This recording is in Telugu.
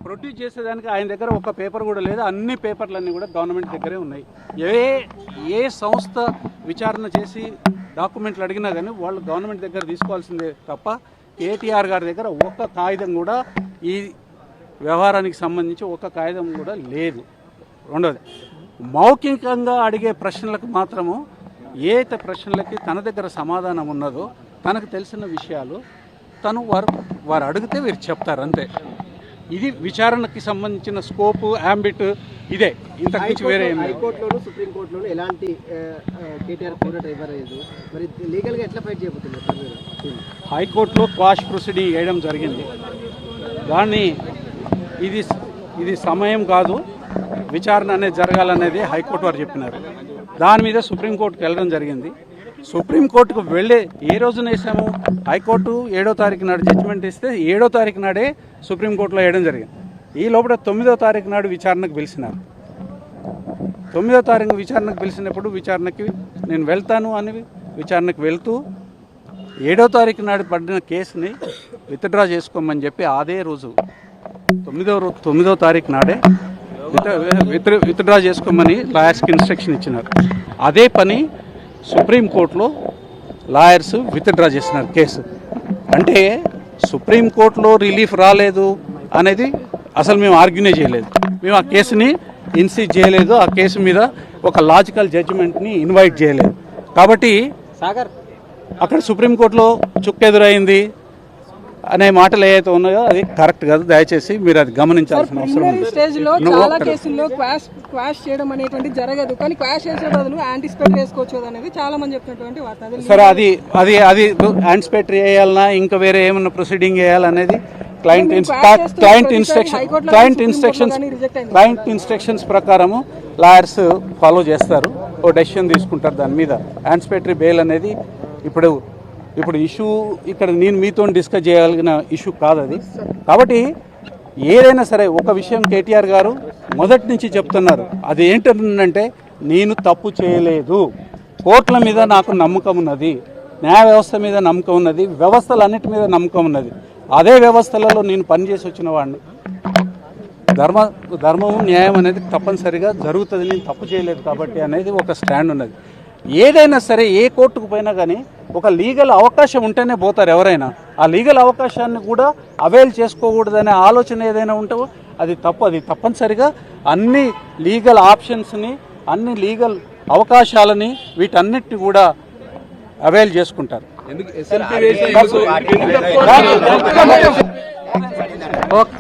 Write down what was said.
ప్రొడ్యూస్ చేసేదానికి ఆయన దగ్గర ఒక పేపర్ కూడా లేదు. అన్ని పేపర్లన్నీ కూడా గవర్నమెంట్ దగ్గరే ఉన్నాయి. ఏ సంస్థ విచారణ చేసి డాక్యుమెంట్లు అడిగినా కానీ వాళ్ళు గవర్నమెంట్ దగ్గర తీసుకోవాల్సిందే తప్ప కేటీఆర్ గారి దగ్గర ఒక్క కాగితం కూడా ఈ వ్యవహారానికి సంబంధించి ఒక్క కాగితం కూడా లేదు. రెండోది, మౌఖికంగా అడిగే ప్రశ్నలకు మాత్రము ఏ ప్రశ్నలకి తన దగ్గర సమాధానం ఉన్నదో తనకు తెలిసిన విషయాలు వారు అడిగితే వీరు చెప్తారు అంతే. ఇది విచారణకి సంబంధించిన స్కోప్, యాంబిట్ ఇదే, ఇంతకుమించి వేరే. హైకోర్టులోను సుప్రీంకోర్టులోను ఎలాంటి కేటీఆర్ కోర్టు ఇవ్వలేదు. మరి లీగల్గా ఎట్లా ఫైట్ చేయబోతున్నారు? హైకోర్టులో క్వాష్ ప్రొసీడింగ్ వేయడం జరిగింది. దాన్ని ఇది సమయం కాదు, విచారణ అనేది జరగాలనేది హైకోర్టు వారు చెప్పినారు. దాని మీద సుప్రీంకోర్టుకు వెళ్ళడం జరిగింది. సుప్రీంకోర్టుకు వెళ్ళే ఏ రోజున వేసాము, హైకోర్టు 7వ తారీఖు నాడు జడ్జిమెంట్ ఇస్తే 7వ తారీఖు నాడే సుప్రీంకోర్టులో వేయడం జరిగింది. ఈ లోపల 9వ తారీఖు నాడు విచారణకు పిలిచినారు. 9వ తారీఖు విచారణకు పిలిచినప్పుడు విచారణకి నేను వెళ్తాను అని విచారణకు వెళ్తూ 7వ తారీఖు నాడు పడిన కేసుని విత్డ్రా చేసుకోమని చెప్పి అదే రోజు 9వ తారీఖు నాడే విత్డ్రా చేసుకోమని లాయర్స్కి ఇన్స్ట్రక్షన్ ఇచ్చినారు. అదే పని సుప్రీంకోర్టులో లాయర్స్ విత్డ్రా చేసినారు కేసు. అంటే సుప్రీంకోర్టులో రిలీఫ్ రాలేదు అనేది అసలు మేము ఆర్గ్యూనే చేయలేదు. మేము ఆ కేసుని ఇన్సీజ్ చేయలేదు. ఆ కేసు మీద ఒక లాజికల్ జడ్జిమెంట్ని ఇన్వైట్ చేయలేదు. కాబట్టి అక్కడ సుప్రీంకోర్టులో చుక్కెదురైంది అనే మాటలు ఏవైతే ఉన్నాయో అది కరెక్ట్ కాదు. దయచేసి మీరు అది గమనించాల్సిన అవసరం ఉంది. చాలా కేసుల్లో క్వాష్ చేయడం అనేటువంటి జరగదు, కానీ క్వాష్ చేసే బదులు యాంటిసిపేటరీ వేసుకోవచ్చు అనేది చాలా మంది చెప్తున్నటువంటి వార్త. సరే, అది యాంటిసిపేటరీ వేయాలన్నా ఇంకా వేరే ఏమన్నా ప్రొసీడింగ్ వేయాలనేది క్లయింట్ ఇన్స్ట్రక్షన్స్ ప్రకారము లాయర్స్ ఫాలో చేస్తారు, ఓ డెసిషన్ తీసుకుంటారు. దాని మీద యాంటిసిపేటరీ బెయిల్ అనేది ఇప్పుడు ఇష్యూ ఇక్కడ నేను మీతో డిస్కస్ చేయగలిగిన ఇష్యూ కాదు అది. కాబట్టి ఏదైనా సరే ఒక విషయం కేటీఆర్ గారు మొదటి నుంచి చెప్తున్నారు. అది ఏంటంటే నేను తప్పు చేయలేదు, కోర్టుల మీద నాకు నమ్మకం ఉన్నది, న్యాయ వ్యవస్థ మీద నమ్మకం ఉన్నది, వ్యవస్థలన్నిటి మీద నమ్మకం ఉన్నది. అదే వ్యవస్థలలో నేను పనిచేసి వచ్చిన వాడిని. ధర్మము న్యాయం అనేది తప్పనిసరిగా జరుగుతుంది, నేను తప్పు చేయలేదు కాబట్టి అనేది ఒక స్టాండ్ ఉన్నది. ఏదైనా సరే ఏ కోర్టుకు పోయినా కానీ ఒక లీగల్ అవకాశం ఉంటేనే పోతారు ఎవరైనా. ఆ లీగల్ అవకాశాన్ని కూడా అవైల్ చేసుకోకూడదనే ఆలోచన ఏదైనా ఉంటే అది తప్పు. అది తప్పనిసరిగా అన్ని లీగల్ ఆప్షన్స్ని, అన్ని లీగల్ అవకాశాలని వీటన్నిటిని కూడా అవైల్ చేసుకుంటారు. ఓకే.